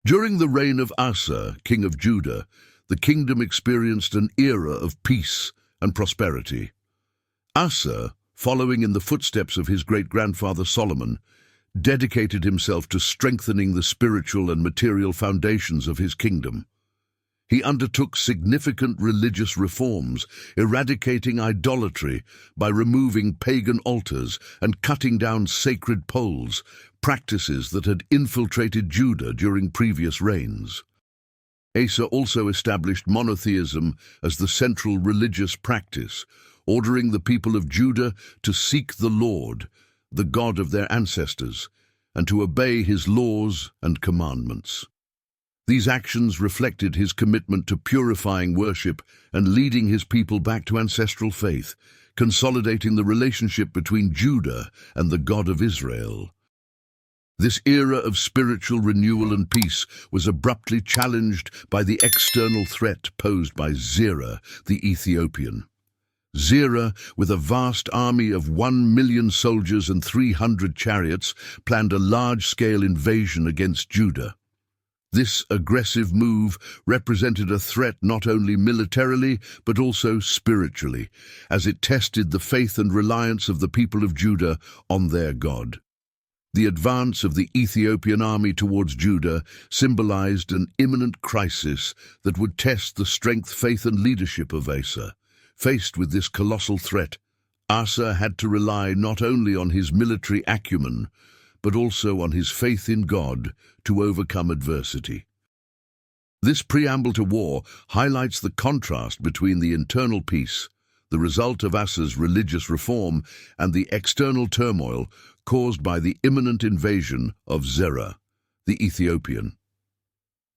During the reign of Asa, king of Judah, the kingdom experienced an era of peace and prosperity. Asa, following in the footsteps of his great-grandfather Solomon, dedicated himself to strengthening the spiritual and material foundations of his kingdom. He undertook significant religious reforms, eradicating idolatry by removing pagan altars and cutting down sacred poles, practices that had infiltrated Judah during previous reigns. Asa also established monotheism as the central religious practice, ordering the people of Judah to seek the Lord, the God of their ancestors, and to obey his laws and commandments. These actions reflected his commitment to purifying worship and leading his people back to ancestral faith, consolidating the relationship between Judah and the God of Israel. This era of spiritual renewal and peace was abruptly challenged by the external threat posed by Zerah, the Ethiopian. Zerah, with a vast army of 1 million soldiers and 300 chariots, planned a large-scale invasion against Judah. This aggressive move represented a threat not only militarily but also spiritually, as it tested the faith and reliance of the people of Judah on their God. The advance of the Ethiopian army towards Judah symbolized an imminent crisis that would test the strength, faith, and leadership of Asa. Faced with this colossal threat, Asa had to rely not only on his military acumen, but also on his faith in God to overcome adversity. This preamble to war highlights the contrast between the internal peace, the result of Asa's religious reform, and the external turmoil caused by the imminent invasion of Zerah, the Ethiopian.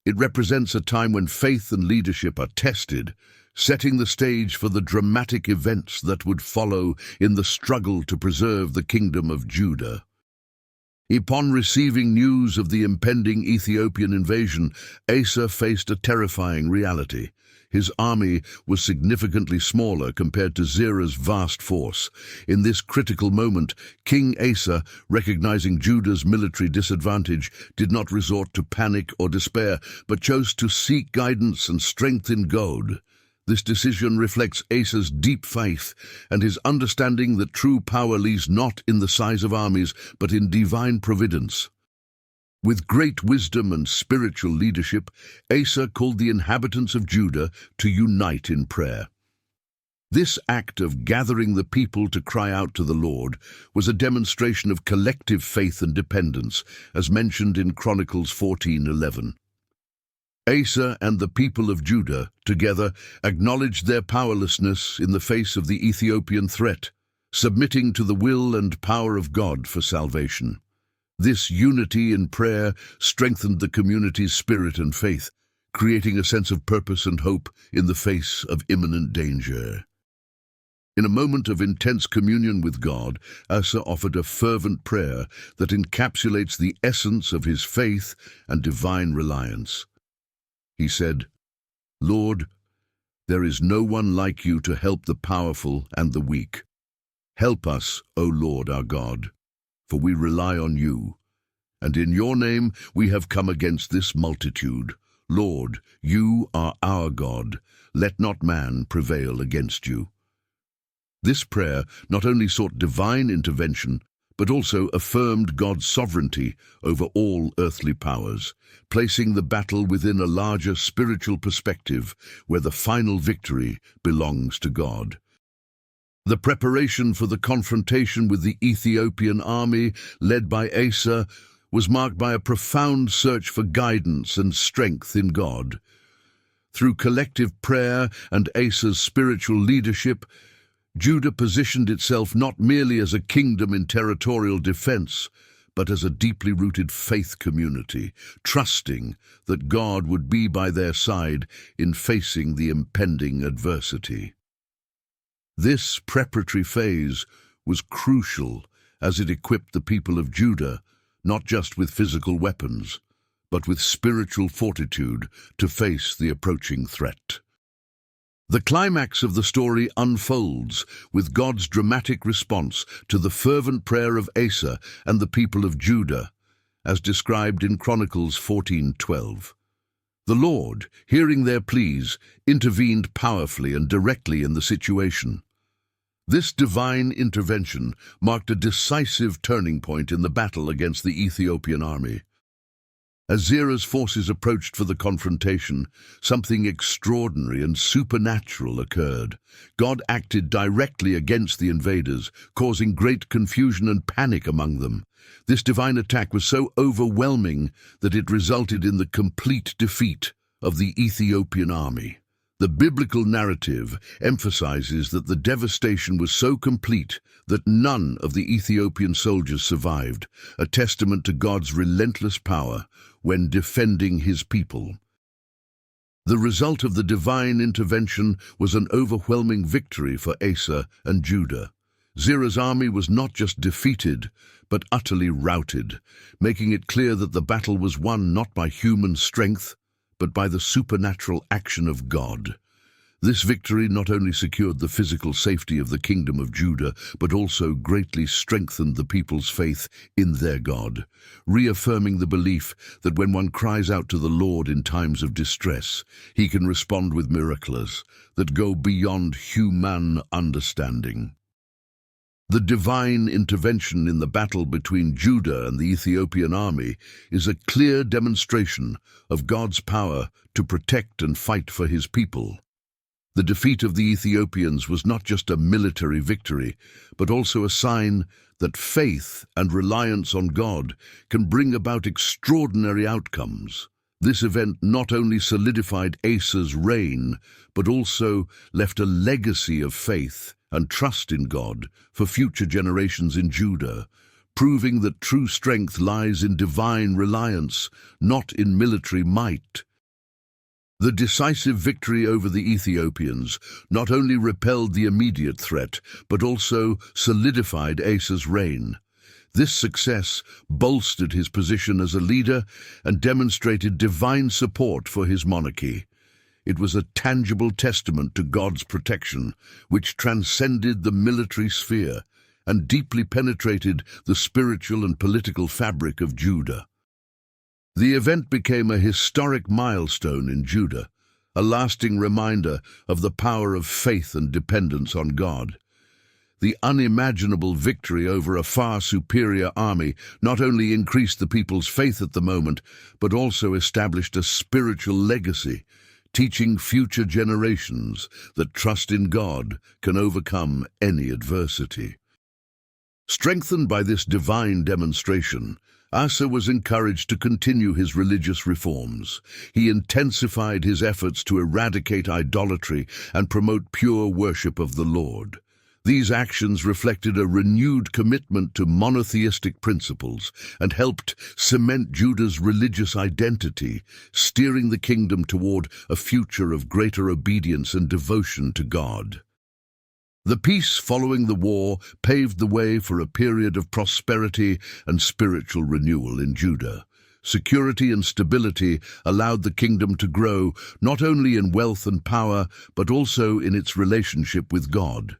It represents a time when faith and leadership are tested, setting the stage for the dramatic events that would follow in the struggle to preserve the kingdom of Judah. Upon receiving news of the impending Ethiopian invasion, Asa faced a terrifying reality. His army was significantly smaller compared to Zerah's vast force. In this critical moment, King Asa, recognizing Judah's military disadvantage, did not resort to panic or despair, but chose to seek guidance and strength in God. This decision reflects Asa's deep faith and his understanding that true power lies not in the size of armies, but in divine providence. With great wisdom and spiritual leadership, Asa called the inhabitants of Judah to unite in prayer. This act of gathering the people to cry out to the Lord was a demonstration of collective faith and dependence, as mentioned in Chronicles 14:11. Asa and the people of Judah together acknowledged their powerlessness in the face of the Ethiopian threat, submitting to the will and power of God for salvation. This unity in prayer strengthened the community's spirit and faith, creating a sense of purpose and hope in the face of imminent danger. In a moment of intense communion with God, Asa offered a fervent prayer that encapsulates the essence of his faith and divine reliance. He said, "Lord, there is no one like you to help the powerful and the weak. Help us, O Lord our God, for we rely on you. And in your name we have come against this multitude. Lord, you are our God. Let not man prevail against you." This prayer not only sought divine intervention, but also affirmed God's sovereignty over all earthly powers, placing the battle within a larger spiritual perspective where the final victory belongs to God. The preparation for the confrontation with the Ethiopian army, led by Asa, was marked by a profound search for guidance and strength in God. Through collective prayer and Asa's spiritual leadership, Judah positioned itself not merely as a kingdom in territorial defense, but as a deeply rooted faith community, trusting that God would be by their side in facing the impending adversity. This preparatory phase was crucial as it equipped the people of Judah not just with physical weapons, but with spiritual fortitude to face the approaching threat. The climax of the story unfolds with God's dramatic response to the fervent prayer of Asa and the people of Judah, as described in Chronicles 14:12. The Lord, hearing their pleas, intervened powerfully and directly in the situation. This divine intervention marked a decisive turning point in the battle against the Ethiopian army. As Zerah's forces approached for the confrontation, something extraordinary and supernatural occurred. God acted directly against the invaders, causing great confusion and panic among them. This divine attack was so overwhelming that it resulted in the complete defeat of the Ethiopian army. The biblical narrative emphasizes that the devastation was so complete that none of the Ethiopian soldiers survived, a testament to God's relentless power when defending his people. The result of the divine intervention was an overwhelming victory for Asa and Judah. Zerah's army was not just defeated, but utterly routed, making it clear that the battle was won not by human strength, but by the supernatural action of God. This victory not only secured the physical safety of the kingdom of Judah, but also greatly strengthened the people's faith in their God, reaffirming the belief that when one cries out to the Lord in times of distress, he can respond with miracles that go beyond human understanding. The divine intervention in the battle between Judah and the Ethiopian army is a clear demonstration of God's power to protect and fight for his people. The defeat of the Ethiopians was not just a military victory, but also a sign that faith and reliance on God can bring about extraordinary outcomes. This event not only solidified Asa's reign, but also left a legacy of faith and trust in God for future generations in Judah, proving that true strength lies in divine reliance, not in military might. The decisive victory over the Ethiopians not only repelled the immediate threat, but also solidified Asa's reign. This success bolstered his position as a leader and demonstrated divine support for his monarchy. It was a tangible testament to God's protection, which transcended the military sphere and deeply penetrated the spiritual and political fabric of Judah. The event became a historic milestone in Judah, a lasting reminder of the power of faith and dependence on God. The unimaginable victory over a far superior army not only increased the people's faith at the moment, but also established a spiritual legacy, teaching future generations that trust in God can overcome any adversity. Strengthened by this divine demonstration, Asa was encouraged to continue his religious reforms. He intensified his efforts to eradicate idolatry and promote pure worship of the Lord. These actions reflected a renewed commitment to monotheistic principles and helped cement Judah's religious identity, steering the kingdom toward a future of greater obedience and devotion to God. The peace following the war paved the way for a period of prosperity and spiritual renewal in Judah. Security and stability allowed the kingdom to grow not only in wealth and power, but also in its relationship with God.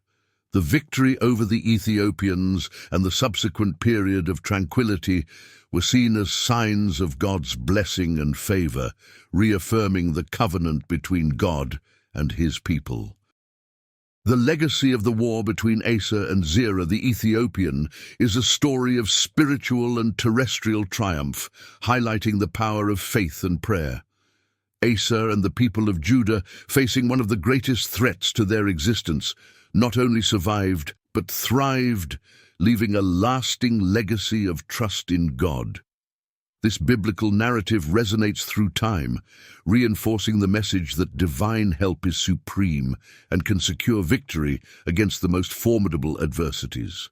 The victory over the Ethiopians and the subsequent period of tranquility were seen as signs of God's blessing and favor, reaffirming the covenant between God and his people. The legacy of the war between Asa and Zerah the Ethiopian is a story of spiritual and terrestrial triumph, highlighting the power of faith and prayer. Asa and the people of Judah, facing one of the greatest threats to their existence, not only survived, but thrived, leaving a lasting legacy of trust in God. This biblical narrative resonates through time, reinforcing the message that divine help is supreme and can secure victory against the most formidable adversities.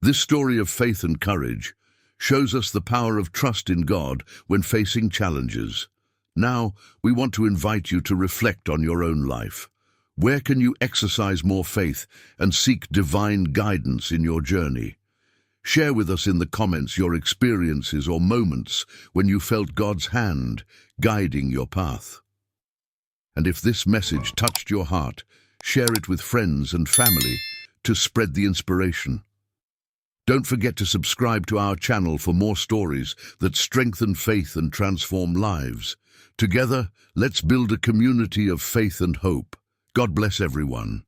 This story of faith and courage shows us the power of trust in God when facing challenges. Now, we want to invite you to reflect on your own life. Where can you exercise more faith and seek divine guidance in your journey? Share with us in the comments your experiences or moments when you felt God's hand guiding your path. And if this message touched your heart, share it with friends and family to spread the inspiration. Don't forget to subscribe to our channel for more stories that strengthen faith and transform lives. Together, let's build a community of faith and hope. God bless everyone.